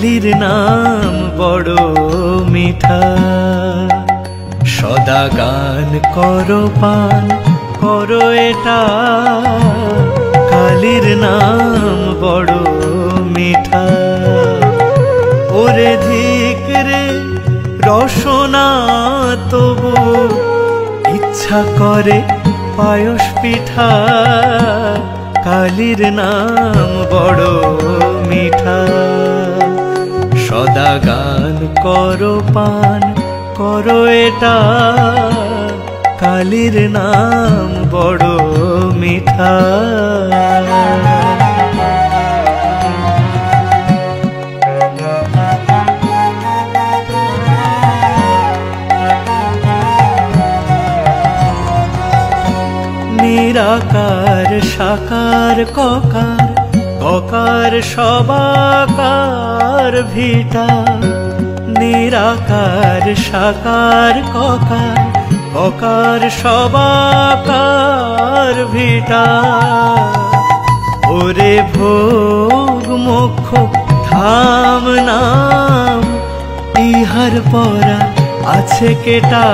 কালীর নাম বড় মিঠা। সদা গান করো পান করো এটা, কালীর নাম বড় মিঠা। ওরে ধিক রে রসনা তবু ইচ্ছা করে পায়স পিঠা, কালীর নাম বড় মিঠা। সদা গান করো পান করো এটা, কালীর নাম বড় মিঠা। নিরাকার সাকার ককার, ককার সবাকার ভিটা। নিরাকার সাকার ককার, ককার সবাকার ভিটা। ওরে ভোগ মোক্ষ ধাম নাম, ইহার পরা আছে কেটা,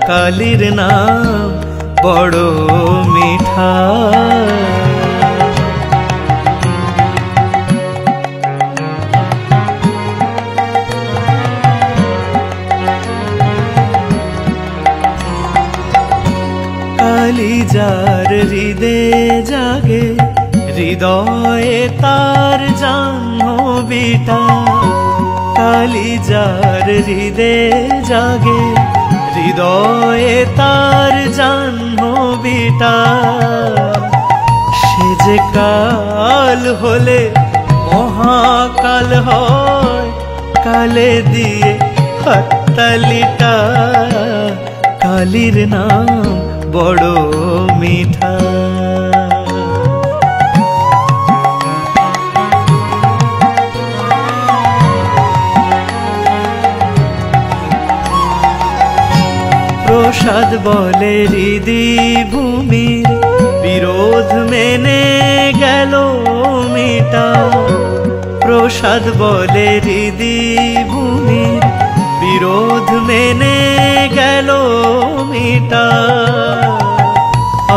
কালীর নাম বড় মিঠা। কালী যার হৃদে জাগে, হৃদয়ে তার জাহ্নবীটা। কালী যার হৃদে জাগে, হৃদয়ে তার জাহ্নবীটা। সে যে কাল হলে মহাকাল হয়, কালে দিয়ে হাততালিটা, কালীর নাম বড় মিঠা। প্রসাদ বলে হৃদি ভূমির, বিরোধ মেনে গেল মিটা। প্রসাদ বলে হৃদি ভূমির, বিরোধ মেনে গেল মিটা।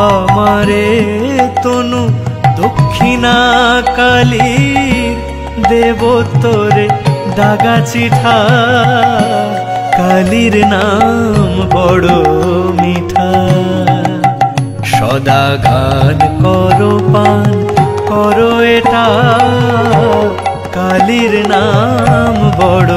আমারে তনু দক্ষিণা কালীর, দেব তোরে দাগা চিঠা, কালীর নাম বড় মিঠা। সদা গান করো পান করো এটা, কালীর নাম বড়